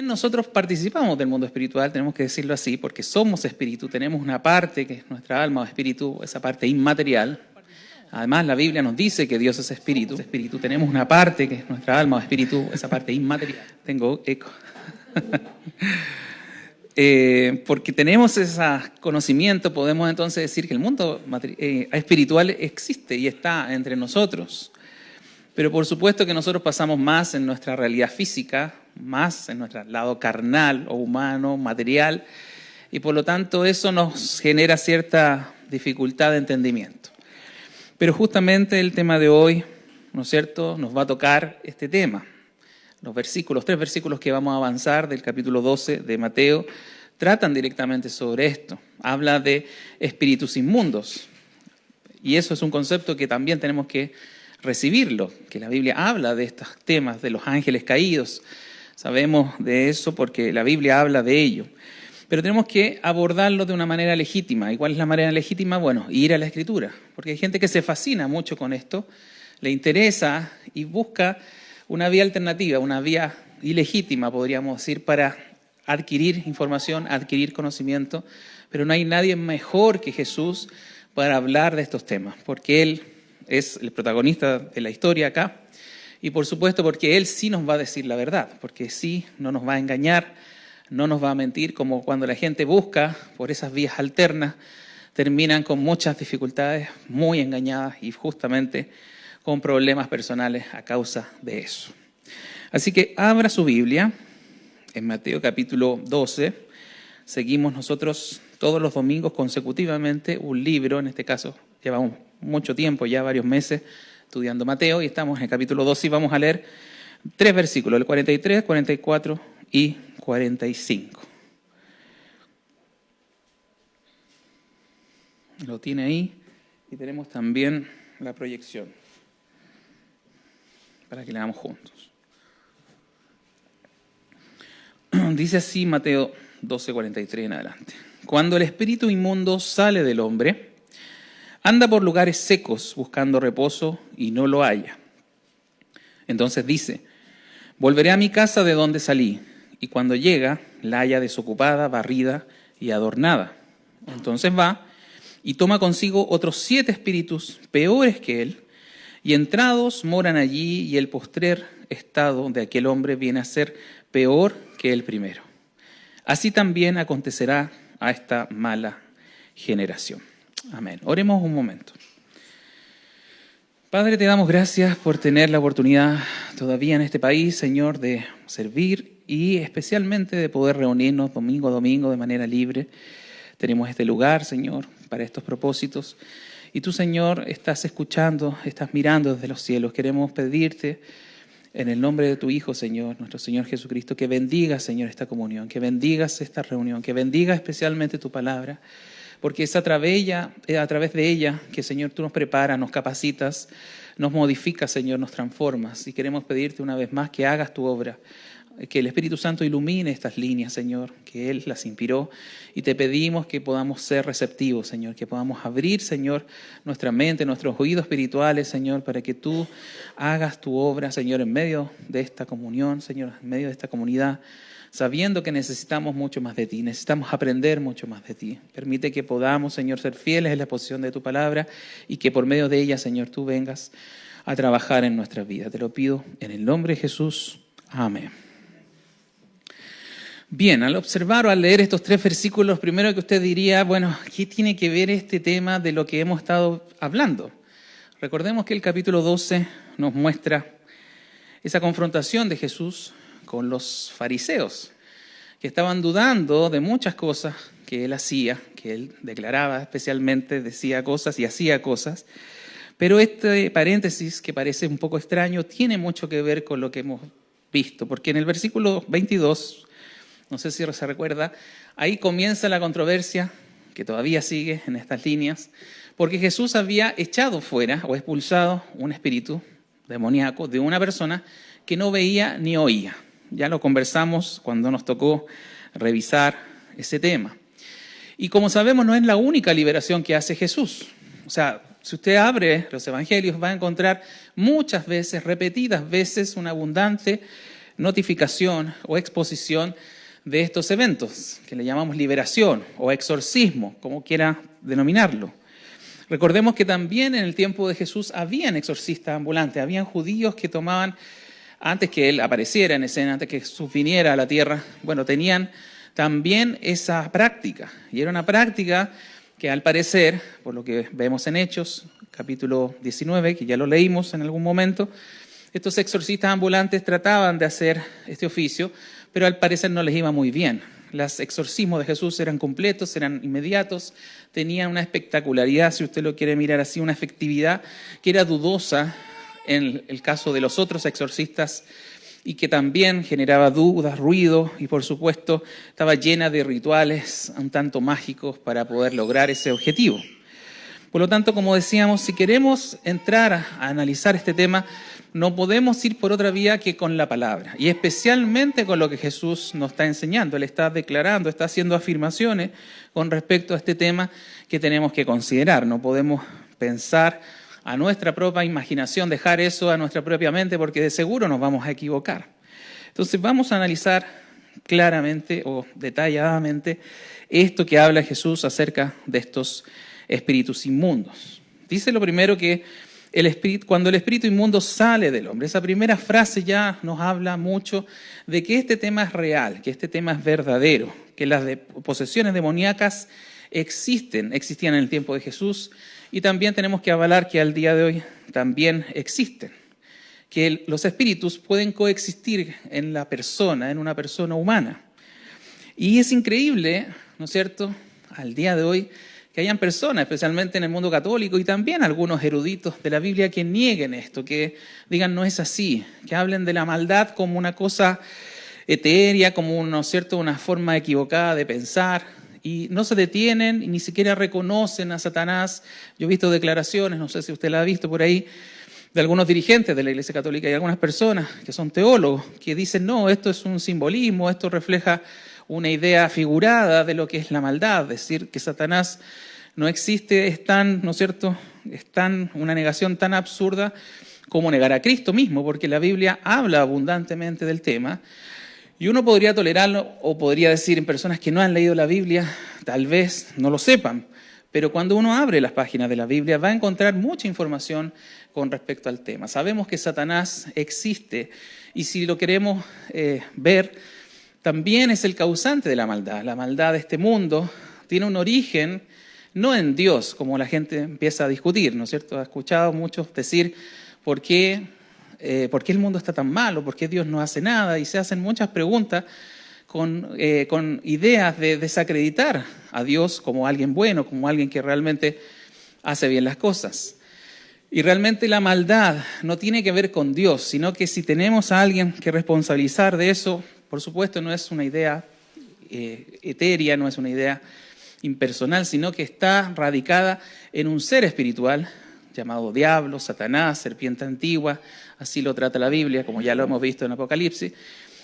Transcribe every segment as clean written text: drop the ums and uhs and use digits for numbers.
Nosotros participamos del mundo espiritual, tenemos que decirlo así, porque somos espíritu, tenemos una parte que es nuestra alma o espíritu, esa parte inmaterial. Además, la Biblia nos dice que Dios es espíritu. Tenemos una parte que es nuestra alma o espíritu, esa parte inmaterial. Tengo eco. Porque tenemos ese conocimiento, podemos entonces decir que el mundo espiritual existe y está entre nosotros. Pero por supuesto que nosotros pasamos más en nuestra realidad física, más en nuestro lado carnal o humano, material, y por lo tanto eso nos genera cierta dificultad de entendimiento. Pero justamente el tema de hoy, ¿no es cierto?, nos va a tocar este tema. Los tres versículos que vamos a avanzar del capítulo 12 de Mateo, tratan directamente sobre esto. Habla de espíritus inmundos. Y eso es un concepto que también tenemos que recibirlo, que la Biblia habla de estos temas, de los ángeles caídos. Sabemos de eso porque la Biblia habla de ello. Pero tenemos que abordarlo de una manera legítima. ¿Y cuál es la manera legítima? Bueno, ir a la Escritura. Porque hay gente que se fascina mucho con esto, le interesa y busca una vía alternativa, una vía ilegítima, podríamos decir, para adquirir información, adquirir conocimiento. Pero no hay nadie mejor que Jesús para hablar de estos temas, porque Él es el protagonista de la historia acá. Y por supuesto porque Él sí nos va a decir la verdad, porque sí no nos va a engañar, no nos va a mentir, como cuando la gente busca por esas vías alternas, terminan con muchas dificultades, muy engañadas y justamente con problemas personales a causa de eso. Así que abra su Biblia en Mateo capítulo 12. Seguimos nosotros todos los domingos consecutivamente un libro, en este caso llevamos mucho tiempo, ya varios meses, estudiando Mateo y estamos en el capítulo 12 y vamos a leer 3 versículos, el 43, 44 y 45. Lo tiene ahí y tenemos también la proyección para que leamos juntos. Dice así Mateo 12, 43 en adelante. Cuando el espíritu inmundo sale del hombre, anda por lugares secos buscando reposo y no lo halla. Entonces dice, volveré a mi casa de donde salí, y cuando llega, la halla desocupada, barrida y adornada. Entonces va y toma consigo otros 7 espíritus peores que él, y entrados moran allí, y el postrer estado de aquel hombre viene a ser peor que el primero. Así también acontecerá a esta mala generación. Amén. Oremos un momento. Padre, te damos gracias por tener la oportunidad todavía en este país, Señor, de servir y especialmente de poder reunirnos domingo a domingo de manera libre. Tenemos este lugar, Señor, para estos propósitos. Y tú, Señor, estás escuchando, estás mirando desde los cielos. Queremos pedirte en el nombre de tu Hijo, Señor, nuestro Señor Jesucristo, que bendigas, Señor, esta comunión, que bendigas esta reunión, que bendigas especialmente tu palabra, porque es a través de ella que, Señor, tú nos preparas, nos capacitas, nos modificas, Señor, nos transformas. Y queremos pedirte una vez más que hagas tu obra, que el Espíritu Santo ilumine estas líneas, Señor, que Él las inspiró. Y te pedimos que podamos ser receptivos, Señor, que podamos abrir, Señor, nuestra mente, nuestros oídos espirituales, Señor, para que tú hagas tu obra, Señor, en medio de esta comunión, Señor, en medio de esta comunidad, sabiendo que necesitamos mucho más de ti, necesitamos aprender mucho más de ti. Permite que podamos, Señor, ser fieles en la exposición de tu palabra y que por medio de ella, Señor, tú vengas a trabajar en nuestra vida. Te lo pido en el nombre de Jesús. Amén. Bien, al observar o al leer estos 3 versículos, primero que usted diría, bueno, ¿qué tiene que ver este tema de lo que hemos estado hablando? Recordemos que el capítulo 12 nos muestra esa confrontación de Jesús con los fariseos, que estaban dudando de muchas cosas que él hacía, que él declaraba especialmente, decía cosas y hacía cosas. Pero este paréntesis, que parece un poco extraño, tiene mucho que ver con lo que hemos visto, porque en el versículo 22, no sé si se recuerda, ahí comienza la controversia, que todavía sigue en estas líneas, porque Jesús había echado fuera o expulsado un espíritu demoníaco de una persona que no veía ni oía. Ya lo conversamos cuando nos tocó revisar ese tema. Y como sabemos, no es la única liberación que hace Jesús. O sea, si usted abre los evangelios, va a encontrar muchas veces, repetidas veces, un abundante notificación o exposición de estos eventos, que le llamamos liberación o exorcismo, como quiera denominarlo. Recordemos que también en el tiempo de Jesús habían exorcistas ambulantes, habían judíos que tomaban, antes que Él apareciera en escena, antes que Jesús viniera a la tierra, tenían también esa práctica. Y era una práctica que al parecer, por lo que vemos en Hechos, capítulo 19, que ya lo leímos en algún momento, estos exorcistas ambulantes trataban de hacer este oficio, pero al parecer no les iba muy bien. Los exorcismos de Jesús eran completos, eran inmediatos, tenían una espectacularidad, si usted lo quiere mirar así, una efectividad que era dudosa en el caso de los otros exorcistas y que también generaba dudas, ruido y por supuesto estaba llena de rituales un tanto mágicos para poder lograr ese objetivo. Por lo tanto, como decíamos, si queremos entrar a analizar este tema, no podemos ir por otra vía que con la palabra, y especialmente con lo que Jesús nos está enseñando. Él está declarando, está haciendo afirmaciones con respecto a este tema que tenemos que considerar. No podemos pensar a nuestra propia imaginación, dejar eso a nuestra propia mente, porque de seguro nos vamos a equivocar. Entonces vamos a analizar claramente o detalladamente esto que habla Jesús acerca de estos espíritus inmundos. Dice lo primero que cuando el espíritu inmundo sale del hombre, esa primera frase ya nos habla mucho de que este tema es real, que este tema es verdadero, que las posesiones demoníacas existían en el tiempo de Jesús y también tenemos que avalar que al día de hoy también existen, que los espíritus pueden coexistir en la persona, en una persona humana. Y es increíble, ¿no es cierto?, al día de hoy, que hayan personas, especialmente en el mundo católico y también algunos eruditos de la Biblia que nieguen esto, que digan no es así, que hablen de la maldad como una cosa etérea, como ¿no es cierto?, una forma equivocada de pensar y no se detienen y ni siquiera reconocen a Satanás. Yo he visto declaraciones, no sé si usted la ha visto por ahí, de algunos dirigentes de la Iglesia Católica y algunas personas que son teólogos que dicen no, esto es un simbolismo, esto refleja una idea figurada de lo que es la maldad, decir que Satanás no existe es tan, ¿no es cierto?, es tan una negación tan absurda como negar a Cristo mismo, porque la Biblia habla abundantemente del tema y uno podría tolerarlo o podría decir en personas que no han leído la Biblia, tal vez no lo sepan, pero cuando uno abre las páginas de la Biblia va a encontrar mucha información con respecto al tema. Sabemos que Satanás existe y si lo queremos ver, también es el causante de la maldad. La maldad de este mundo tiene un origen no en Dios, como la gente empieza a discutir, ¿no es cierto? Ha escuchado muchos decir ¿por qué el mundo está tan malo? ¿Por qué Dios no hace nada? Y se hacen muchas preguntas con ideas de desacreditar a Dios como alguien bueno, como alguien que realmente hace bien las cosas. Y realmente la maldad no tiene que ver con Dios, sino que si tenemos a alguien que responsabilizar de eso, por supuesto no es una idea etérea, no es una idea impersonal, sino que está radicada en un ser espiritual llamado diablo, Satanás, serpiente antigua, así lo trata la Biblia, como ya lo hemos visto en Apocalipsis,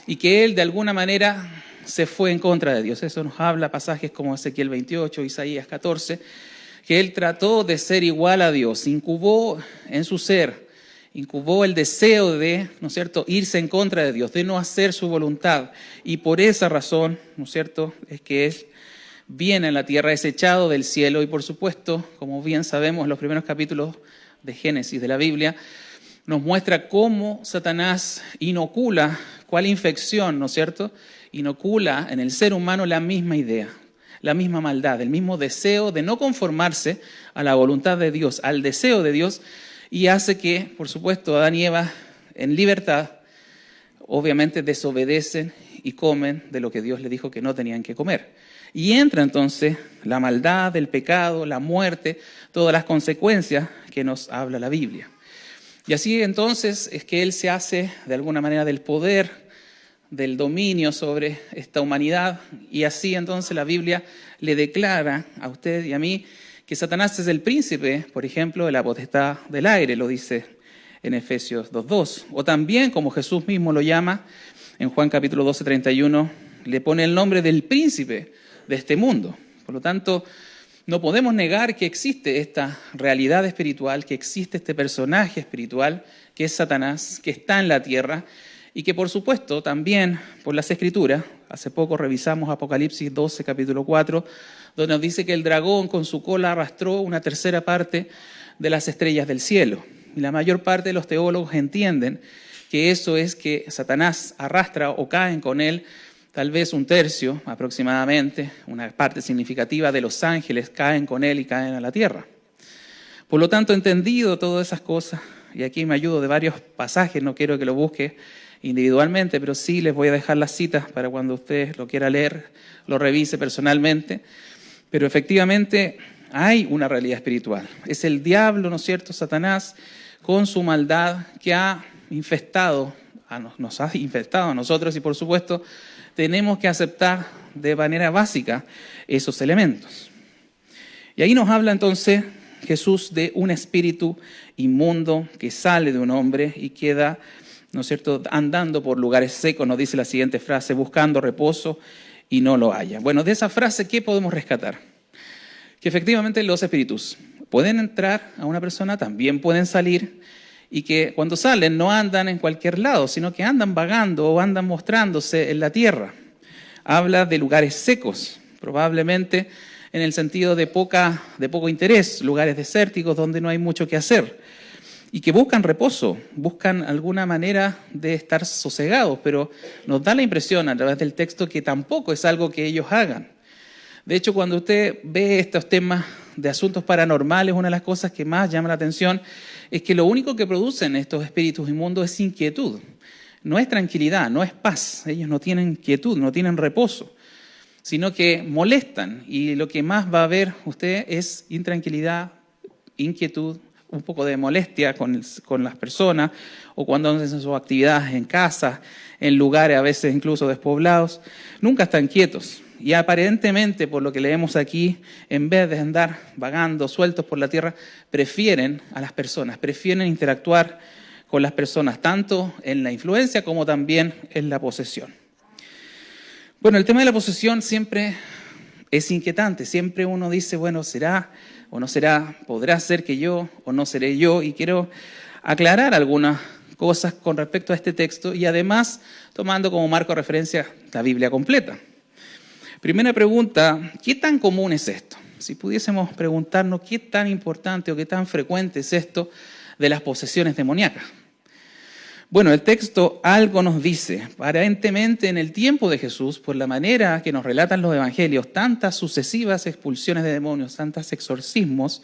y que él de alguna manera se fue en contra de Dios. Eso nos habla pasajes como Ezequiel 28, Isaías 14, que él trató de ser igual a Dios, incubó en su ser, incubó el deseo de, ¿no es cierto?, irse en contra de Dios, de no hacer su voluntad. Y por esa razón, ¿no es cierto?, es que él viene a la tierra, es echado del cielo. Y por supuesto, como bien sabemos, los primeros capítulos de Génesis de la Biblia nos muestra cómo Satanás inocula, cuál infección, ¿no es cierto?, inocula en el ser humano la misma idea, la misma maldad, el mismo deseo de no conformarse a la voluntad de Dios, al deseo de Dios, y hace que, por supuesto, Adán y Eva, en libertad, obviamente desobedecen y comen de lo que Dios les dijo que no tenían que comer. Y entra entonces la maldad, el pecado, la muerte, todas las consecuencias que nos habla la Biblia. Y así entonces es que Él se hace de alguna manera del poder, del dominio sobre esta humanidad, y así entonces la Biblia le declara a usted y a mí que Satanás es el príncipe, por ejemplo, de la potestad del aire, lo dice en Efesios 2:2. O también, como Jesús mismo lo llama, en Juan capítulo 12:31, le pone el nombre del príncipe de este mundo. Por lo tanto, no podemos negar que existe esta realidad espiritual, que existe este personaje espiritual, que es Satanás, que está en la tierra, y que por supuesto también por las Escrituras, hace poco revisamos Apocalipsis 12, capítulo 4, donde nos dice que el dragón con su cola arrastró una tercera parte de las estrellas del cielo. Y la mayor parte de los teólogos entienden que eso es que Satanás arrastra o caen con él tal vez un tercio aproximadamente, una parte significativa de los ángeles caen con él y caen a la tierra. Por lo tanto, entendido todas esas cosas, y aquí me ayudo de varios pasajes, no quiero que lo busque individualmente, pero sí les voy a dejar las citas para cuando usted lo quiera leer, lo revise personalmente. Pero efectivamente hay una realidad espiritual. Es el diablo, ¿no es cierto?, Satanás, con su maldad que nos ha infectado a nosotros y por supuesto tenemos que aceptar de manera básica esos elementos. Y ahí nos habla entonces Jesús de un espíritu inmundo que sale de un hombre y queda, ¿no es cierto?, andando por lugares secos, nos dice la siguiente frase, buscando reposo y no lo halla. Bueno, de esa frase, ¿qué podemos rescatar? Que efectivamente los espíritus pueden entrar a una persona, también pueden salir, y que cuando salen no andan en cualquier lado, sino que andan vagando o andan mostrándose en la tierra. Habla de lugares secos, probablemente en el sentido de poco interés, lugares desérticos donde no hay mucho que hacer, y que buscan reposo, buscan alguna manera de estar sosegados, pero nos da la impresión a través del texto que tampoco es algo que ellos hagan. De hecho, cuando usted ve estos temas de asuntos paranormales, una de las cosas que más llama la atención es que lo único que producen estos espíritus inmundos es inquietud. No es tranquilidad, no es paz. Ellos no tienen quietud, no tienen reposo, sino que molestan. Y lo que más va a ver usted es intranquilidad, inquietud, un poco de molestia con las personas o cuando hacen sus actividades en casa, en lugares a veces incluso despoblados. Nunca están quietos. Y aparentemente, por lo que leemos aquí, en vez de andar vagando, sueltos por la tierra, prefieren a las personas, prefieren interactuar con las personas, tanto en la influencia como también en la posesión. Bueno, el tema de la posesión siempre es inquietante. Siempre uno dice, bueno, ¿será o no será? ¿Podrá ser que yo o no seré yo? Y quiero aclarar algunas cosas con respecto a este texto y además tomando como marco de referencia la Biblia completa. Primera pregunta, ¿qué tan común es esto? Si pudiésemos preguntarnos qué tan importante o qué tan frecuente es esto de las posesiones demoníacas. Bueno, el texto algo nos dice. Aparentemente en el tiempo de Jesús, por la manera que nos relatan los evangelios, tantas sucesivas expulsiones de demonios, tantos exorcismos,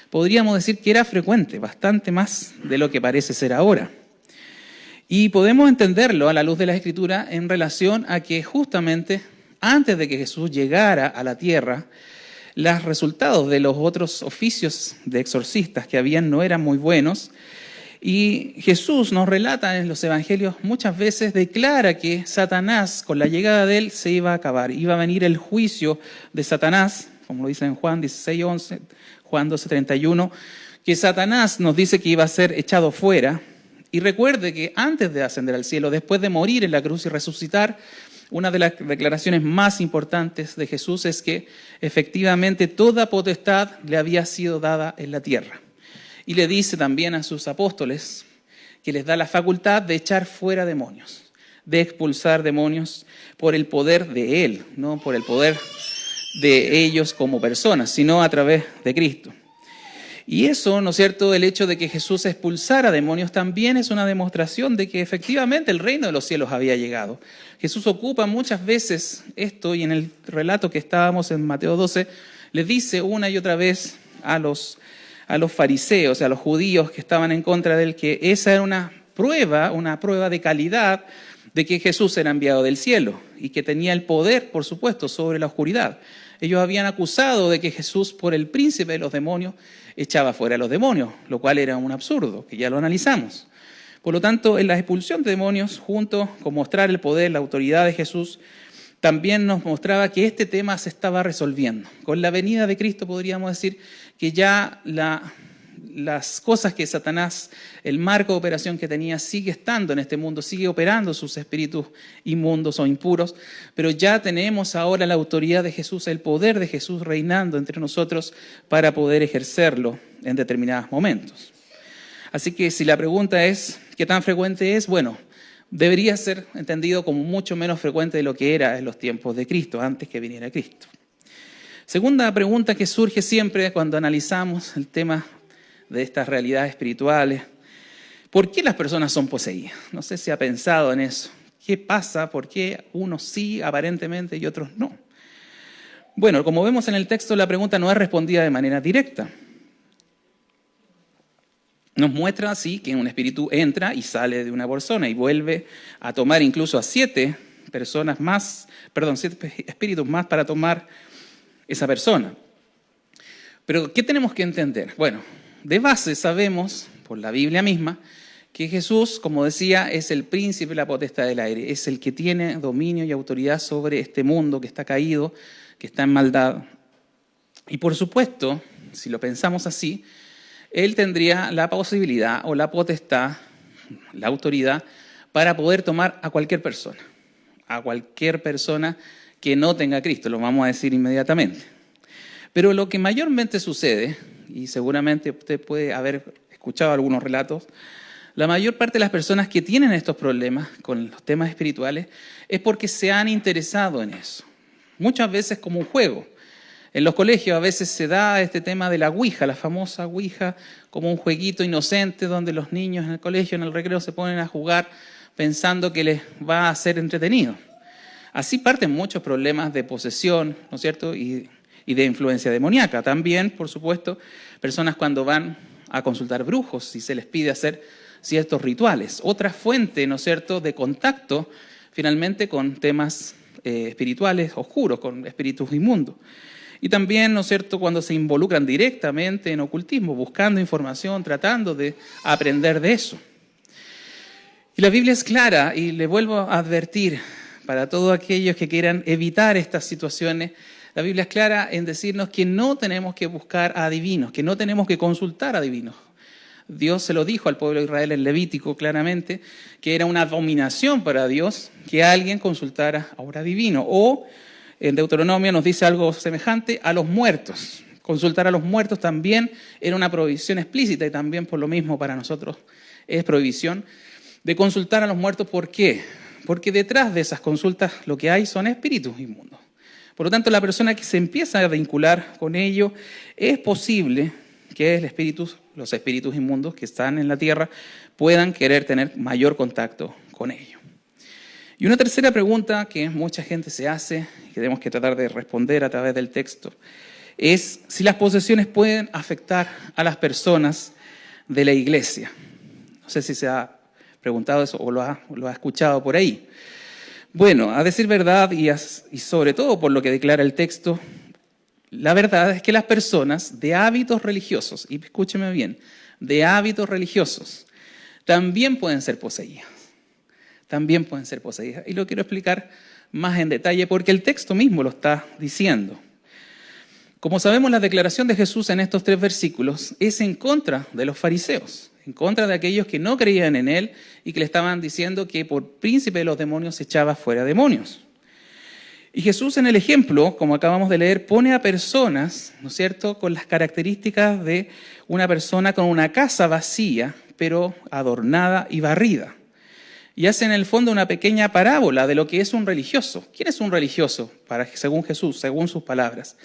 podríamos decir que era frecuente, bastante más de lo que parece ser ahora. Y podemos entenderlo a la luz de la Escritura en relación a que justamente antes de que Jesús llegara a la tierra, los resultados de los otros oficios de exorcistas que habían no eran muy buenos. Y Jesús nos relata en los evangelios muchas veces, declara que Satanás, con la llegada de él, se iba a acabar. Iba a venir el juicio de Satanás, como lo dice en Juan 16:11, Juan 12:31, que Satanás nos dice que iba a ser echado fuera. Y recuerde que antes de ascender al cielo, después de morir en la cruz y resucitar, una de las declaraciones más importantes de Jesús es que efectivamente toda potestad le había sido dada en la tierra. Y le dice también a sus apóstoles que les da la facultad de echar fuera demonios, de expulsar demonios por el poder de Él, no por el poder de ellos como personas, sino a través de Cristo. Y eso, ¿no es cierto?, el hecho de que Jesús expulsara demonios también es una demostración de que efectivamente el reino de los cielos había llegado. Jesús ocupa muchas veces esto y en el relato que estábamos en Mateo 12, les dice una y otra vez a los fariseos, a los judíos que estaban en contra de él, que esa era una prueba de calidad de que Jesús era enviado del cielo y que tenía el poder, por supuesto, sobre la oscuridad. Ellos habían acusado de que Jesús, por el príncipe de los demonios, echaba fuera a los demonios, lo cual era un absurdo, que ya lo analizamos. Por lo tanto, en la expulsión de demonios, junto con mostrar el poder, la autoridad de Jesús, también nos mostraba que este tema se estaba resolviendo. Con la venida de Cristo podríamos decir que ya las cosas que Satanás, el marco de operación que tenía, sigue estando en este mundo, sigue operando sus espíritus inmundos o impuros, pero ya tenemos ahora la autoridad de Jesús, el poder de Jesús reinando entre nosotros para poder ejercerlo en determinados momentos. Así que si la pregunta es, ¿qué tan frecuente es? Bueno, debería ser entendido como mucho menos frecuente de lo que era en los tiempos de Cristo, antes que viniera Cristo. Segunda pregunta que surge siempre cuando analizamos el tema de estas realidades espirituales: ¿por qué las personas son poseídas? No sé si ha pensado en eso. ¿Qué pasa? ¿Por qué unos sí aparentemente y otros no? Bueno, como vemos en el texto, la pregunta no es respondida de manera directa. Nos muestra así que un espíritu entra y sale de una persona y vuelve a tomar incluso a 7 espíritus más para tomar esa persona. Pero, ¿qué tenemos que entender? Bueno, de base sabemos, por la Biblia misma, que Jesús, como decía, es el príncipe de la potestad del aire, es el que tiene dominio y autoridad sobre este mundo que está caído, que está en maldad. Y por supuesto, si lo pensamos así, Él tendría la posibilidad o la potestad, la autoridad, para poder tomar a cualquier persona que no tenga a Cristo, lo vamos a decir inmediatamente. Pero lo que mayormente sucede, y seguramente usted puede haber escuchado algunos relatos, la mayor parte de las personas que tienen estos problemas con los temas espirituales es porque se han interesado en eso. Muchas veces como un juego. En los colegios a veces se da este tema de la Ouija, la famosa Ouija, como un jueguito inocente donde los niños en el colegio, en el recreo, se ponen a jugar pensando que les va a ser entretenido. Así parten muchos problemas de posesión, ¿no es cierto?, y de influencia demoníaca. También, por supuesto, personas cuando van a consultar brujos y se les pide hacer ciertos rituales. Otra fuente, ¿no es cierto?, de contacto finalmente con temas espirituales oscuros, con espíritus inmundos. Y también, ¿no es cierto?, cuando se involucran directamente en ocultismo, buscando información, tratando de aprender de eso. Y la Biblia es clara, y le vuelvo a advertir para todos aquellos que quieran evitar estas situaciones, la Biblia es clara en decirnos que no tenemos que buscar a adivinos, que no tenemos que consultar a adivinos. Dios se lo dijo al pueblo de Israel en Levítico claramente, que era una abominación para Dios que alguien consultara a un adivino. O en Deuteronomio nos dice algo semejante: a los muertos. Consultar a los muertos también era una prohibición explícita, y también por lo mismo para nosotros es prohibición de consultar a los muertos. ¿Por qué? Porque detrás de esas consultas lo que hay son espíritus inmundos. Por lo tanto, la persona que se empieza a vincular con ello, es posible que los espíritus inmundos que están en la tierra puedan querer tener mayor contacto con ellos. Y una tercera pregunta que mucha gente se hace, y que tenemos que tratar de responder a través del texto, es si las posesiones pueden afectar a las personas de la iglesia. No sé si se ha preguntado eso o lo ha escuchado por ahí. Bueno, a decir verdad, y sobre todo por lo que declara el texto, la verdad es que las personas de hábitos religiosos, y escúcheme bien, de hábitos religiosos, también pueden ser poseídas. También pueden ser poseídas. Y lo quiero explicar más en detalle porque el texto mismo lo está diciendo. Como sabemos, la declaración de Jesús en estos 3 versículos es en contra de los fariseos, en contra de aquellos que no creían en Él y que le estaban diciendo que por príncipe de los demonios echaba fuera demonios. Y Jesús en el ejemplo, como acabamos de leer, pone a personas, ¿no es cierto?, con las características de una persona con una casa vacía, pero adornada y barrida. Y hace en el fondo una pequeña parábola de lo que es un religioso. ¿Quién es un religioso? Según Jesús, según sus palabras.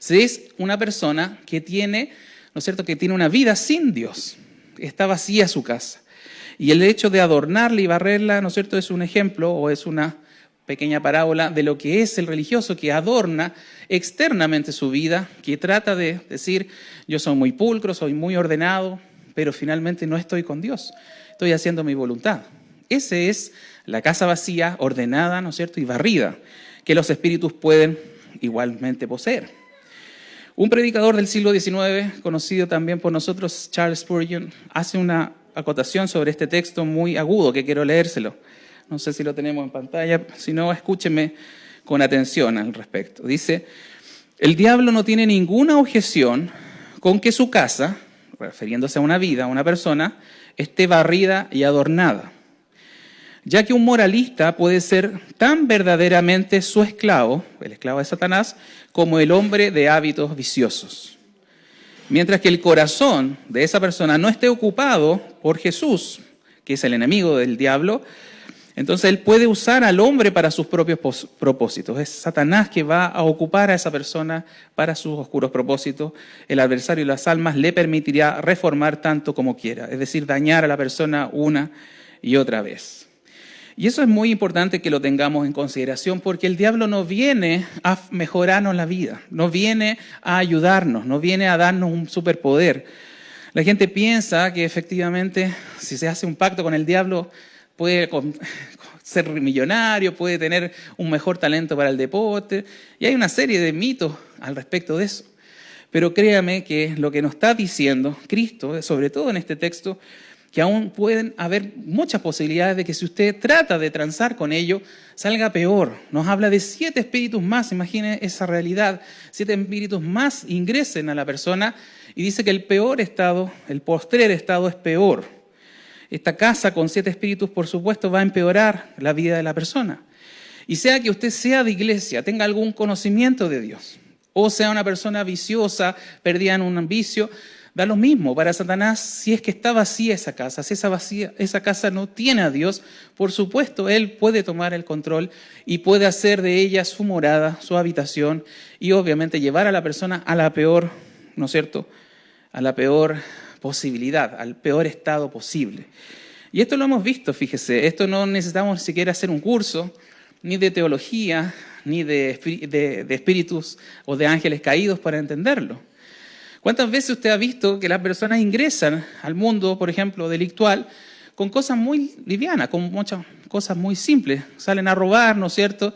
Es una persona que tiene, ¿no es cierto?, que tiene una vida sin Dios. Está vacía su casa. Y el hecho de adornarla y barrerla, ¿no es cierto?, es un ejemplo o es una pequeña parábola de lo que es el religioso, que adorna externamente su vida, que trata de decir: yo soy muy pulcro, soy muy ordenado, pero finalmente no estoy con Dios, estoy haciendo mi voluntad. Esa es la casa vacía, ordenada, ¿no es cierto?, y barrida, que los espíritus pueden igualmente poseer. Un predicador del siglo XIX, conocido también por nosotros, Charles Spurgeon, hace una acotación sobre este texto muy agudo que quiero leérselo. No sé si lo tenemos en pantalla, si no, escúcheme con atención al respecto. Dice: el diablo no tiene ninguna objeción con que su casa, refiriéndose a una vida, a una persona, esté barrida y adornada, ya que un moralista puede ser tan verdaderamente su esclavo, el esclavo de Satanás, como el hombre de hábitos viciosos. Mientras que el corazón de esa persona no esté ocupado por Jesús, que es el enemigo del diablo, Entonces él puede usar al hombre para sus propios propósitos. Es Satanás que va a ocupar a esa persona para sus oscuros propósitos. El adversario de las almas le permitirá reformar tanto como quiera, es decir, dañar a la persona una y otra vez. Y eso es muy importante que lo tengamos en consideración, porque el diablo no viene a mejorarnos la vida, no viene a ayudarnos, no viene a darnos un superpoder. La gente piensa que efectivamente si se hace un pacto con el diablo puede ser millonario, puede tener un mejor talento para el deporte, y hay una serie de mitos al respecto de eso. Pero créame que lo que nos está diciendo Cristo, sobre todo en este texto, que aún pueden haber muchas posibilidades de que si usted trata de transar con ello, salga peor. Nos habla de 7 espíritus más, imagine esa realidad, 7 espíritus más ingresen a la persona, y dice que el peor estado, el postrer estado es peor. Esta casa con 7 espíritus, por supuesto, va a empeorar la vida de la persona. Y sea que usted sea de iglesia, tenga algún conocimiento de Dios, o sea una persona viciosa, perdida en un vicio, da lo mismo para Satanás si es que está vacía esa casa. Si esa casa no tiene a Dios, por supuesto, él puede tomar el control y puede hacer de ella su morada, su habitación, y obviamente llevar a la persona a la peor, ¿no es cierto?, a la peor posibilidad, al peor estado posible. Y esto lo hemos visto, fíjese, esto no necesitamos ni siquiera hacer un curso, ni de teología, ni de espíritus o de ángeles caídos para entenderlo. ¿Cuántas veces usted ha visto que las personas ingresan al mundo, por ejemplo, delictual, con cosas muy livianas, con muchas cosas muy simples? Salen a robar, ¿no es cierto?,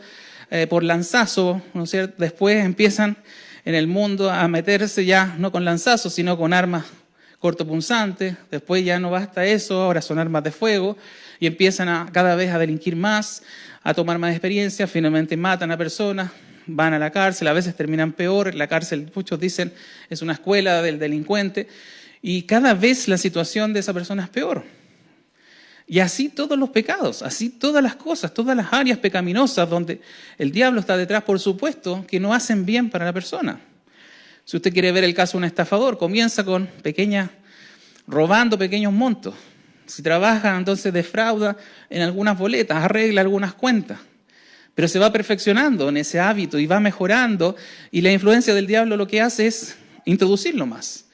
por lanzazo, ¿no es cierto? Después empiezan en el mundo a meterse ya no con lanzazos, sino con armas cortopunzantes. Después ya no basta eso, ahora son armas de fuego, y empiezan cada vez a delinquir más, a tomar más experiencia, finalmente matan a personas, van a la cárcel, a veces terminan peor. La cárcel, muchos dicen, es una escuela del delincuente, y cada vez la situación de esa persona es peor. Y así todos los pecados, así todas las cosas, todas las áreas pecaminosas donde el diablo está detrás, por supuesto, que no hacen bien para la persona. Si usted quiere ver el caso de un estafador, comienza con robando pequeños montos. Si trabaja, entonces defrauda en algunas boletas, arregla algunas cuentas. Pero se va perfeccionando en ese hábito y va mejorando, y la influencia del diablo lo que hace es introducirlo más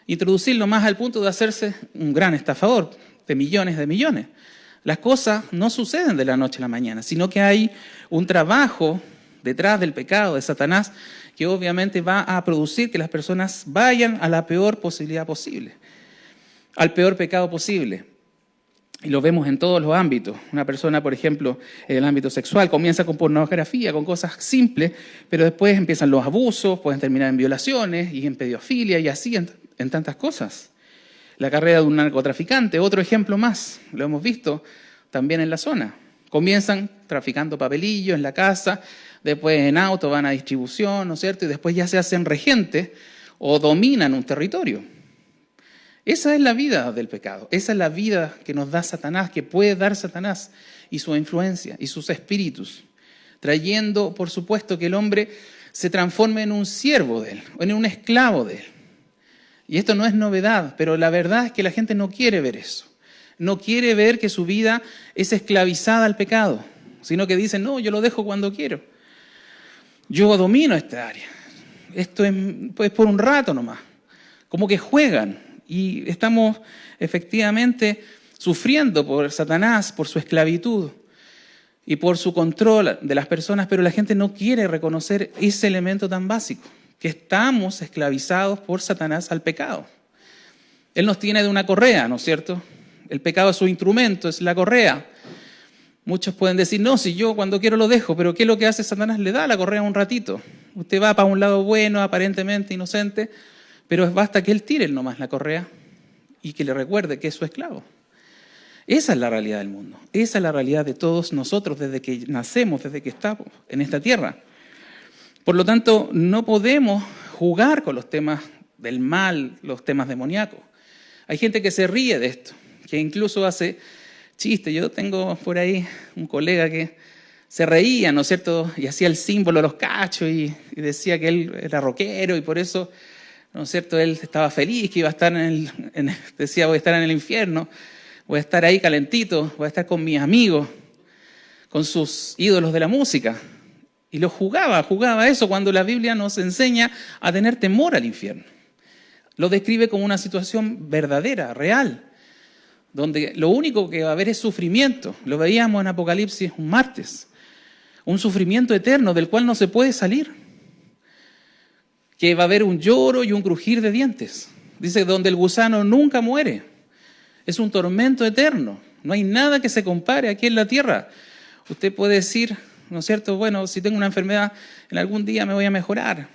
al punto de hacerse un gran estafador de millones. Las cosas no suceden de la noche a la mañana, sino que hay un trabajo detrás del pecado de Satanás que obviamente va a producir que las personas vayan a la peor posibilidad posible, al peor pecado posible. Y lo vemos en todos los ámbitos. Una persona, por ejemplo, en el ámbito sexual, comienza con pornografía, con cosas simples, pero después empiezan los abusos, pueden terminar en violaciones y en pedofilia y así en tantas cosas. La carrera de un narcotraficante, otro ejemplo más, lo hemos visto también en la zona. Comienzan traficando papelillos en la casa, después en auto van a distribución, ¿no es cierto? Y después ya se hacen regentes o dominan un territorio. Esa es la vida del pecado, esa es la vida que nos da Satanás, que puede dar Satanás y su influencia y sus espíritus, trayendo, por supuesto, que el hombre se transforme en un siervo de él, o en un esclavo de él. Y esto no es novedad, pero la verdad es que la gente no quiere ver eso. No quiere ver que su vida es esclavizada al pecado, sino que dicen, no, yo lo dejo cuando quiero. Yo domino esta área. Esto es por un rato nomás. Como que juegan. Y estamos efectivamente sufriendo por Satanás, por su esclavitud y por su control de las personas, pero la gente no quiere reconocer ese elemento tan básico, que estamos esclavizados por Satanás al pecado. Él nos tiene de una correa, ¿no es cierto? El pecado es su instrumento, es la correa. Muchos pueden decir, no, si yo cuando quiero lo dejo, pero ¿qué es lo que hace Satanás? Le da la correa un ratito. Usted va para un lado bueno, aparentemente inocente, pero basta que él tire nomás la correa y que le recuerde que es su esclavo. Esa es la realidad del mundo. Esa es la realidad de todos nosotros desde que nacemos, desde que estamos en esta tierra. Por lo tanto, no podemos jugar con los temas del mal, los temas demoníacos. Hay gente que se ríe de esto, que incluso hace chistes. Yo tengo por ahí un colega que se reía, ¿no es cierto? Y hacía el símbolo de los cachos y decía que él era rockero y por eso, ¿no es cierto?, él estaba feliz, que iba a estar decía, voy a estar en el infierno, voy a estar ahí calentito, voy a estar con mis amigos. con sus ídolos de la música. Y lo jugaba eso cuando la Biblia nos enseña a tener temor al infierno. Lo describe como una situación verdadera, real, donde lo único que va a haber es sufrimiento. Lo veíamos en Apocalipsis un martes. Un sufrimiento eterno del cual no se puede salir. Que va a haber un lloro y un crujir de dientes. Dice, donde el gusano nunca muere. Es un tormento eterno. No hay nada que se compare aquí en la tierra. Usted puede decir, ¿no es cierto? Bueno, si tengo una enfermedad, en algún día me voy a mejorar.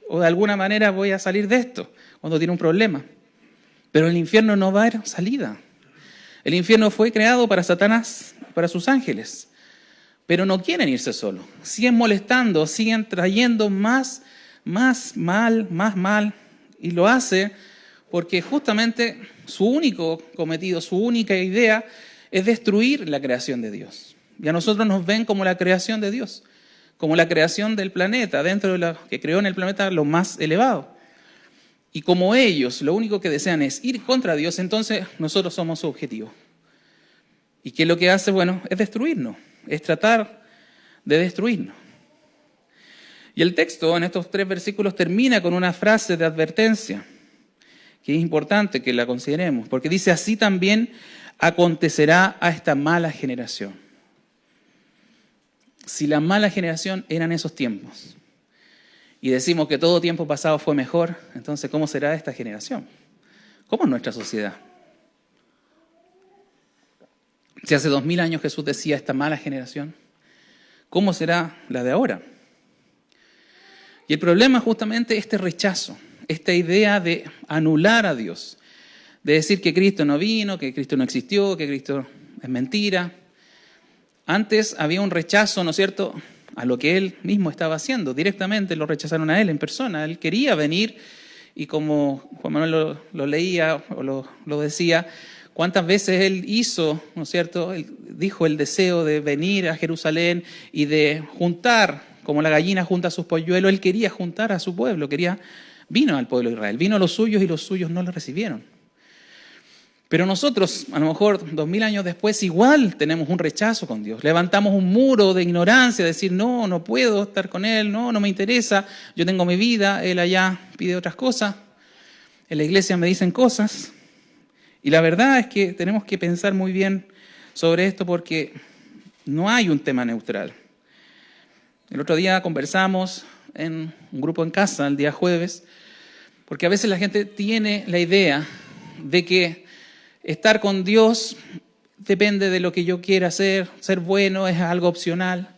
O de alguna manera voy a salir de esto, cuando tiene un problema. Pero el infierno no va a haber salida. El infierno fue creado para Satanás, para sus ángeles. Pero no quieren irse solos. Siguen molestando, siguen trayendo más mal. Y lo hace porque justamente su único cometido, su única idea es destruir la creación de Dios. Y a nosotros nos ven como la creación de Dios, como la creación del planeta, dentro de lo que creó en el planeta lo más elevado. Y como ellos lo único que desean es ir contra Dios, entonces nosotros somos su objetivo. ¿Y qué es lo que hace? Bueno, es destruirnos, es tratar de destruirnos. Y el texto en estos 3 versículos termina con una frase de advertencia, que es importante que la consideremos, porque dice, así también acontecerá a esta mala generación. Si la mala generación eran esos tiempos, y decimos que todo tiempo pasado fue mejor, entonces ¿cómo será esta generación? ¿Cómo es nuestra sociedad? Si hace 2000 años Jesús decía esta mala generación, ¿cómo será la de ahora? Y el problema es justamente este rechazo, esta idea de anular a Dios, de decir que Cristo no vino, que Cristo no existió, que Cristo es mentira. Antes había un rechazo, ¿no es cierto?, a lo que Él mismo estaba haciendo. Directamente lo rechazaron a Él en persona. Él quería venir y como Juan Manuel lo leía o lo decía, cuántas veces Él hizo, ¿no es cierto?, Él dijo el deseo de venir a Jerusalén y de juntar, como la gallina junta a sus polluelos. Él quería juntar a su pueblo, vino al pueblo de Israel, vino a los suyos y los suyos no lo recibieron. Pero nosotros, a lo mejor 2000 años después, igual tenemos un rechazo con Dios. Levantamos un muro de ignorancia, decir, no puedo estar con Él, no me interesa, yo tengo mi vida, Él allá pide otras cosas, en la iglesia me dicen cosas. Y la verdad es que tenemos que pensar muy bien sobre esto porque no hay un tema neutral. El otro día conversamos en un grupo en casa, el día jueves, porque a veces la gente tiene la idea de que estar con Dios depende de lo que yo quiera hacer, ser bueno es algo opcional,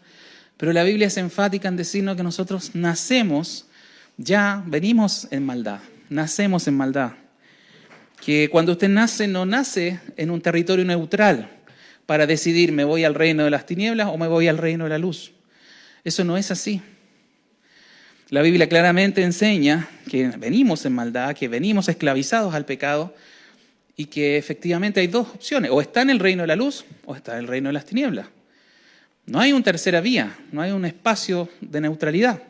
pero la Biblia es enfática en decirnos que nosotros venimos en maldad, nacemos en maldad. Que cuando usted nace, no nace en un territorio neutral para decidir me voy al reino de las tinieblas o me voy al reino de la luz. Eso no es así. La Biblia claramente enseña que venimos en maldad, que venimos esclavizados al pecado, y que efectivamente hay 2 opciones, o está en el reino de la luz o está en el reino de las tinieblas. No hay una tercera vía, no hay un espacio de neutralidad.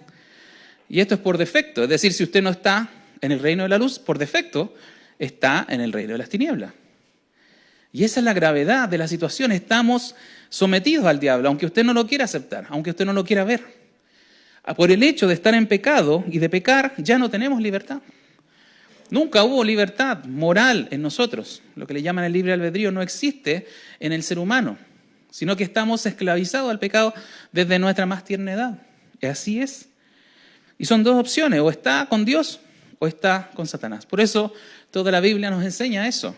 Y esto es por defecto, es decir, si usted no está en el reino de la luz, por defecto está en el reino de las tinieblas. Y esa es la gravedad de la situación, estamos sometidos al diablo, aunque usted no lo quiera aceptar, aunque usted no lo quiera ver. Por el hecho de estar en pecado y de pecar, ya no tenemos libertad. Nunca hubo libertad moral en nosotros. Lo que le llaman el libre albedrío no existe en el ser humano, sino que estamos esclavizados al pecado desde nuestra más tierna edad. Y así es. Y son 2 opciones, o está con Dios o está con Satanás. Por eso toda la Biblia nos enseña eso.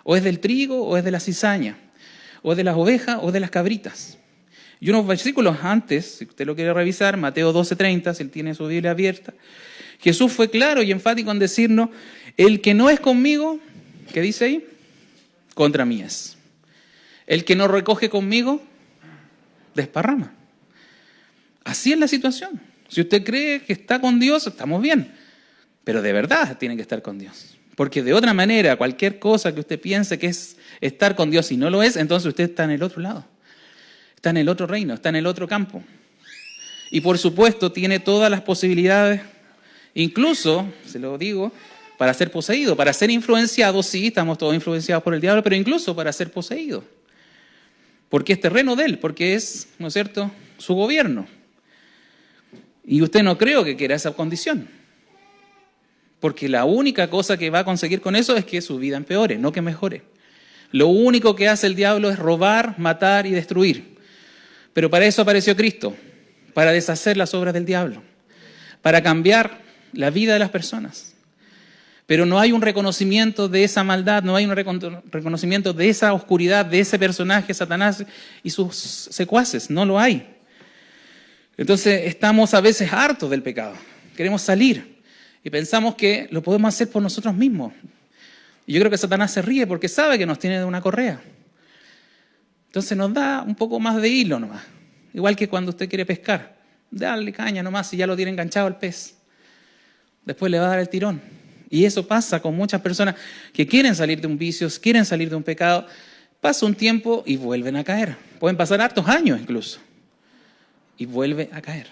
O es del trigo o es de la cizaña, o es de las ovejas o de las cabritas. Y unos versículos antes, si usted lo quiere revisar, Mateo 12:30, si él tiene su Biblia abierta, Jesús fue claro y enfático en decirnos, el que no es conmigo, ¿qué dice ahí? Contra mí es. El que no recoge conmigo, desparrama. Así es la situación. Si usted cree que está con Dios, estamos bien. Pero de verdad tiene que estar con Dios. Porque de otra manera, cualquier cosa que usted piense que es estar con Dios y no lo es, entonces usted está en el otro lado. Está en el otro reino, está en el otro campo. Y por supuesto tiene todas las posibilidades. Incluso, se lo digo, para ser poseído, para ser influenciado, sí, estamos todos influenciados por el diablo, pero incluso para ser poseído. porque es terreno de él, porque es, ¿no es cierto?, su gobierno. Y usted no creo que quiera esa condición, porque la única cosa que va a conseguir con eso es que su vida empeore, no que mejore. Lo único que hace el diablo es robar, matar y destruir. Pero para eso apareció Cristo, para deshacer las obras del diablo, para cambiar la vida de las personas. Pero no hay un reconocimiento de esa maldad, no hay un reconocimiento de esa oscuridad, de ese personaje, Satanás y sus secuaces, no lo hay. Entonces estamos a veces hartos del pecado, queremos salir y pensamos que lo podemos hacer por nosotros mismos. Y yo creo que Satanás se ríe porque sabe que nos tiene de una correa. Entonces nos da un poco más de hilo nomás. Igual que cuando usted quiere pescar. Dale caña nomás y ya lo tiene enganchado el pez. Después le va a dar el tirón. Y eso pasa con muchas personas que quieren salir de un vicio, quieren salir de un pecado. Pasa un tiempo y vuelven a caer. Pueden pasar hartos años incluso. Y vuelve a caer.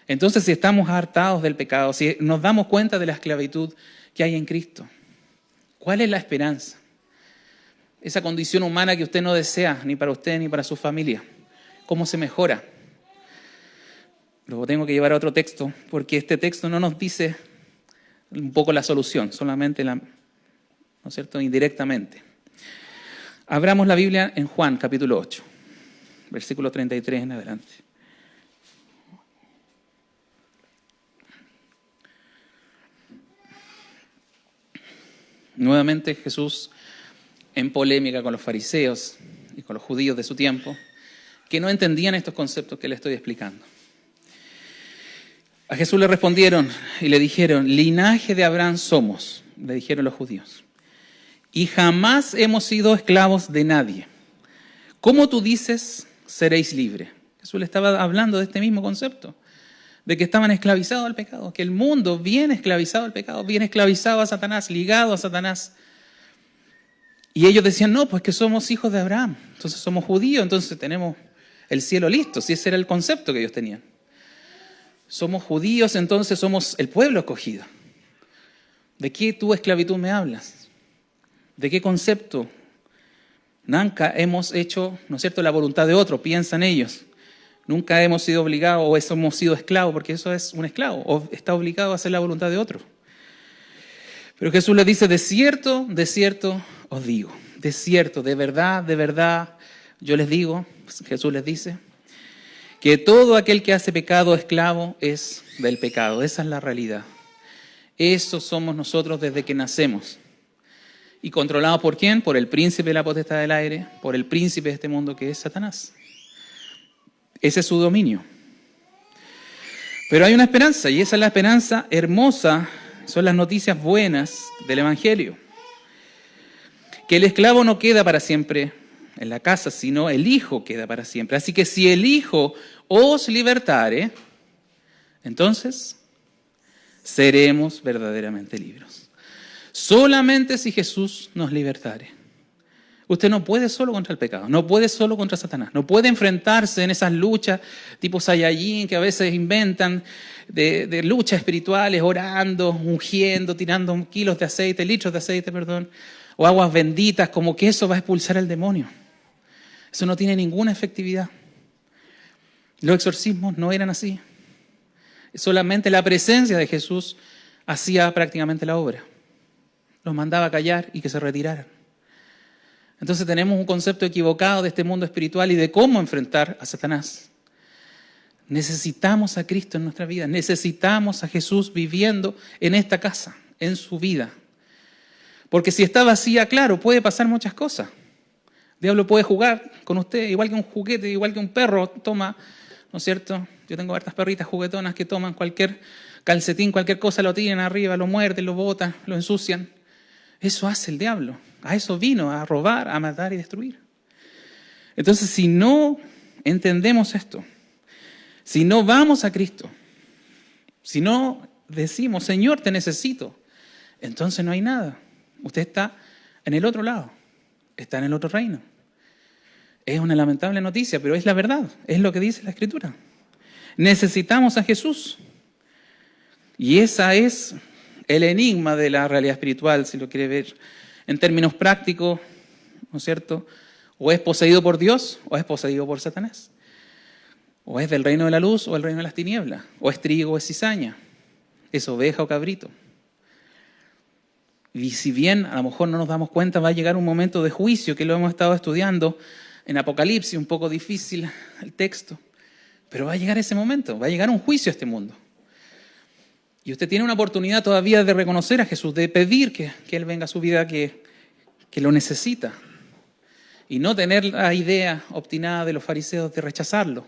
Entonces, si estamos hartados del pecado, si nos damos cuenta de la esclavitud que hay en Cristo, ¿cuál es la esperanza? Esa condición humana que usted no desea, ni para usted ni para su familia. ¿Cómo se mejora? Luego tengo que llevar a otro texto, porque este texto no nos dice un poco la solución, solamente ¿no es cierto?, indirectamente. Abramos la Biblia en Juan, capítulo 8, versículo 33 en adelante. Nuevamente Jesús, en polémica con los fariseos y con los judíos de su tiempo, que no entendían estos conceptos que le estoy explicando. A Jesús le respondieron y le dijeron, linaje de Abraham somos, le dijeron los judíos, y jamás hemos sido esclavos de nadie. ¿Cómo tú dices, seréis libres? Jesús le estaba hablando de este mismo concepto, de que estaban esclavizados al pecado, que el mundo viene esclavizado al pecado, viene esclavizado a Satanás, ligado a Satanás. Y ellos decían, no, pues que somos hijos de Abraham, entonces somos judíos, entonces tenemos el cielo listo, si ese era el concepto que ellos tenían. Somos judíos, entonces somos el pueblo escogido. ¿De qué tu esclavitud me hablas? ¿De qué concepto? Nunca hemos hecho, ¿no es cierto?, la voluntad de otro, piensan ellos. Nunca hemos sido obligados o hemos sido esclavos, porque eso es un esclavo, o está obligado a hacer la voluntad de otro. Pero Jesús les dice, de cierto os digo, de cierto, de verdad, yo les digo, Jesús les dice, que todo aquel que hace pecado esclavo es del pecado. Esa es la realidad. Eso somos nosotros desde que nacemos. ¿Y controlados por quién? Por el príncipe de la potestad del aire, por el príncipe de este mundo que es Satanás. Ese es su dominio. Pero hay una esperanza, y esa es la esperanza hermosa, son las noticias buenas del Evangelio. Que el esclavo no queda para siempre en la casa, sino el Hijo queda para siempre. Así que si el Hijo os libertare, entonces seremos verdaderamente libres. Solamente si Jesús nos libertare. Usted no puede solo contra el pecado, no puede solo contra Satanás, no puede enfrentarse en esas luchas tipo Saiyajin que a veces inventan de luchas espirituales, orando, ungiendo, tirando kilos de aceite, litros de aceite, o aguas benditas, como que eso va a expulsar al demonio. Eso no tiene ninguna efectividad. Los exorcismos no eran así. Solamente la presencia de Jesús hacía prácticamente la obra. Los mandaba a callar y que se retiraran. Entonces tenemos un concepto equivocado de este mundo espiritual y de cómo enfrentar a Satanás. Necesitamos a Cristo en nuestra vida. Necesitamos a Jesús viviendo en esta casa, en su vida. Porque si está vacía, claro, puede pasar muchas cosas. El diablo puede jugar con usted, igual que un juguete, igual que un perro toma, ¿no es cierto? Yo tengo hartas perritas juguetonas que toman cualquier calcetín, cualquier cosa, lo tiran arriba, lo muerden, lo botan, lo ensucian. Eso hace el diablo. A eso vino, a robar, a matar y destruir. Entonces, si no entendemos esto, si no vamos a Cristo, si no decimos, Señor, te necesito, entonces no hay nada. Usted está en el otro lado, está en el otro reino. Es una lamentable noticia, pero es la verdad, es lo que dice la Escritura. Necesitamos a Jesús. Y ese es el enigma de la realidad espiritual, si lo quiere ver en términos prácticos, ¿no es cierto? O es poseído por Dios o es poseído por Satanás. O es del reino de la luz o del reino de las tinieblas. O es trigo o es cizaña. Es oveja o cabrito. Y si bien a lo mejor no nos damos cuenta, va a llegar un momento de juicio, que lo hemos estado estudiando en Apocalipsis, un poco difícil el texto. Pero va a llegar ese momento, va a llegar un juicio a este mundo. Y usted tiene una oportunidad todavía de reconocer a Jesús, de pedir que Él venga a su vida, que lo necesita. Y no tener la idea obstinada de los fariseos de rechazarlo,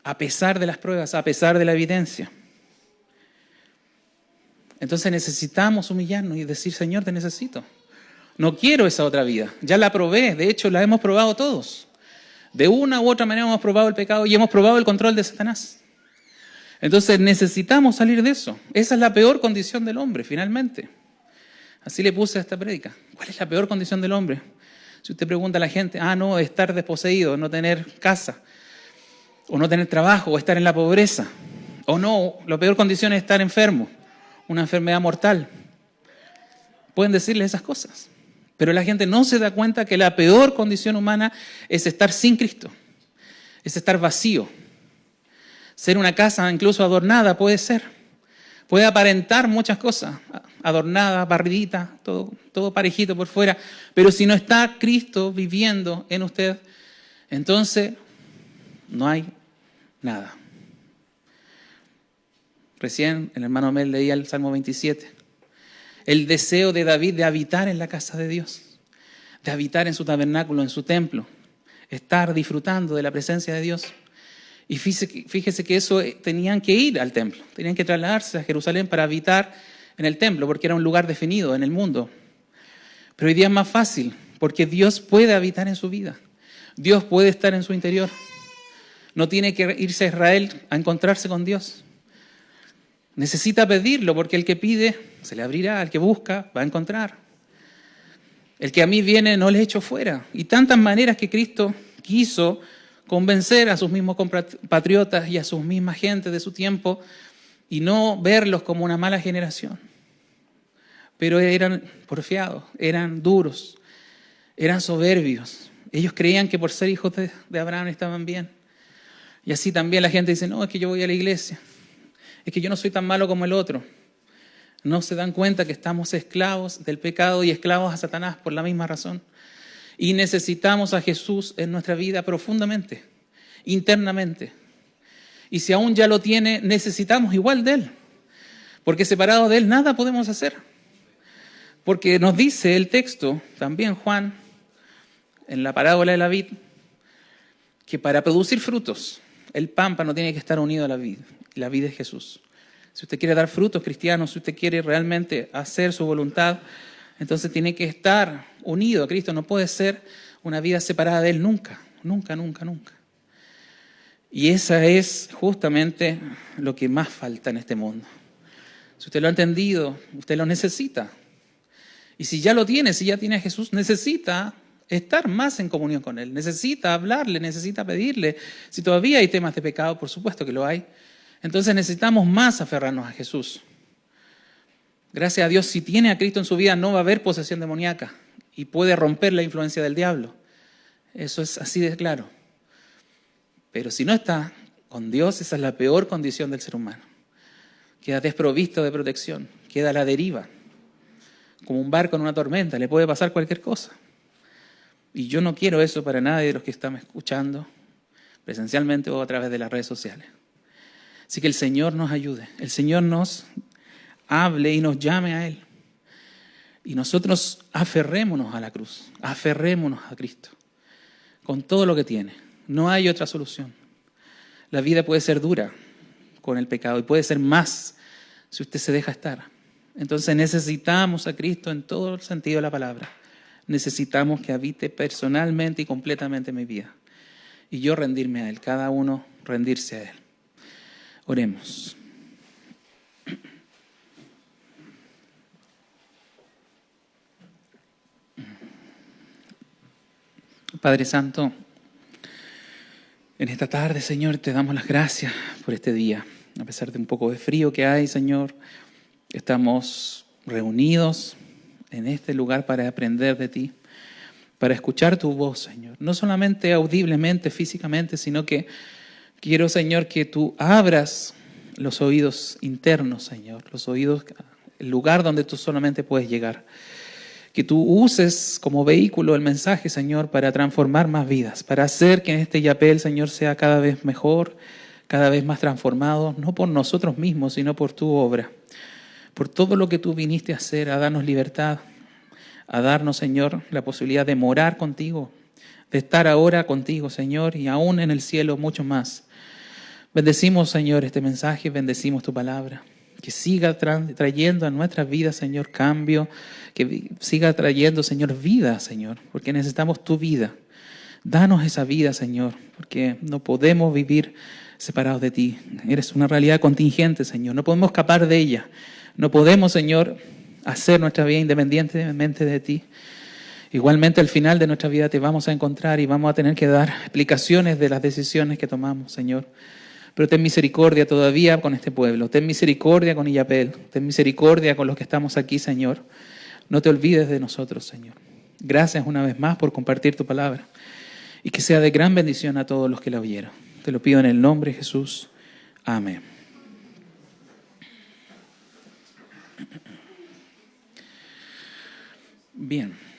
a pesar de las pruebas, a pesar de la evidencia. Entonces necesitamos humillarnos y decir, Señor, te necesito. No quiero esa otra vida. Ya la probé, de hecho la hemos probado todos. De una u otra manera hemos probado el pecado y hemos probado el control de Satanás. Entonces necesitamos salir de eso. Esa es la peor condición del hombre, finalmente. Así le puse a esta prédica. ¿Cuál es la peor condición del hombre? Si usted pregunta a la gente, no, estar desposeído, no tener casa, o no tener trabajo, o estar en la pobreza. O no, la peor condición es estar enfermo, una enfermedad mortal. Pueden decirle esas cosas. Pero la gente no se da cuenta que la peor condición humana es estar sin Cristo. Es estar vacío. Ser una casa incluso adornada puede ser. Puede aparentar muchas cosas. Adornada, barridita, todo parejito por fuera. Pero si no está Cristo viviendo en usted, entonces no hay nada. Recién el hermano Mel leía el Salmo 27. El deseo de David de habitar en la casa de Dios, de habitar en su tabernáculo, en su templo, estar disfrutando de la presencia de Dios. Y fíjese que eso tenían que ir al templo, tenían que trasladarse a Jerusalén para habitar en el templo, porque era un lugar definido en el mundo. Pero hoy día es más fácil, porque Dios puede habitar en su vida, Dios puede estar en su interior. No tiene que irse a Israel a encontrarse con Dios. Necesita pedirlo, porque el que pide se le abrirá, el que busca va a encontrar. El que a mí viene no le echo fuera. Y tantas maneras que Cristo quiso convencer a sus mismos compatriotas y a sus mismas gentes de su tiempo y no verlos como una mala generación. Pero eran porfiados, eran duros, eran soberbios. Ellos creían que por ser hijos de Abraham estaban bien. Y así también la gente dice, no, es que yo voy a la iglesia. Es que yo no soy tan malo como el otro. No se dan cuenta que estamos esclavos del pecado y esclavos a Satanás por la misma razón. Y necesitamos a Jesús en nuestra vida profundamente, internamente. Y si aún ya lo tiene, necesitamos igual de Él. Porque separado de Él nada podemos hacer. Porque nos dice el texto, también Juan, en la parábola de la vid, que para producir frutos, el pámpano tiene que estar unido a la vid. La vid es Jesús. Si usted quiere dar frutos cristianos, si usted quiere realmente hacer su voluntad, entonces tiene que estar unido a Cristo. No puede ser una vida separada de Él nunca, nunca, nunca, nunca. Y esa es justamente lo que más falta en este mundo. Si usted lo ha entendido, usted lo necesita. Y si ya lo tiene, si ya tiene a Jesús, necesita estar más en comunión con Él. Necesita hablarle, necesita pedirle. Si todavía hay temas de pecado, por supuesto que lo hay. Entonces necesitamos más aferrarnos a Jesús. Gracias a Dios, si tiene a Cristo en su vida, no va a haber posesión demoníaca y puede romper la influencia del diablo. Eso es así de claro. Pero si no está con Dios, esa es la peor condición del ser humano. Queda desprovisto de protección, queda a la deriva. Como un barco en una tormenta, le puede pasar cualquier cosa. Y yo no quiero eso para nadie de los que están escuchando, presencialmente o a través de las redes sociales. Así que el Señor nos ayude, el Señor nos hable y nos llame a Él. Y nosotros aferrémonos a la cruz, aferrémonos a Cristo, con todo lo que tiene. No hay otra solución. La vida puede ser dura con el pecado y puede ser más si usted se deja estar. Entonces necesitamos a Cristo en todo el sentido de la palabra. Necesitamos que habite personalmente y completamente en mi vida. Y yo rendirme a Él, cada uno rendirse a Él. Oremos. Padre Santo, en esta tarde, Señor, te damos las gracias por este día. A pesar de un poco de frío que hay, Señor, estamos reunidos en este lugar para aprender de ti. para escuchar tu voz, Señor. No solamente audiblemente, físicamente, sino que quiero, Señor, que tú abras los oídos internos, Señor, los oídos, el lugar donde tú solamente puedes llegar. Que tú uses como vehículo el mensaje, Señor, para transformar más vidas, para hacer que este Yapel, Señor, sea cada vez mejor, cada vez más transformado, no por nosotros mismos, sino por tu obra, por todo lo que tú viniste a hacer, a darnos libertad, a darnos, Señor, la posibilidad de morar contigo, de estar ahora contigo, Señor, y aún en el cielo mucho más. Bendecimos, Señor, este mensaje, bendecimos tu palabra. Que siga trayendo a nuestras vidas, Señor, cambio. Que siga trayendo, Señor, vida, Señor, porque necesitamos tu vida. Danos esa vida, Señor, porque no podemos vivir separados de ti. Eres una realidad contingente, Señor. No podemos escapar de ella. No podemos, Señor, hacer nuestra vida independientemente de ti. Igualmente, al final de nuestra vida te vamos a encontrar y vamos a tener que dar explicaciones de las decisiones que tomamos, Señor. Pero ten misericordia todavía con este pueblo. Ten misericordia con Illapel. Ten misericordia con los que estamos aquí, Señor. No te olvides de nosotros, Señor. Gracias una vez más por compartir tu palabra. Y que sea de gran bendición a todos los que la oyeron. Te lo pido en el nombre de Jesús. Amén. Bien.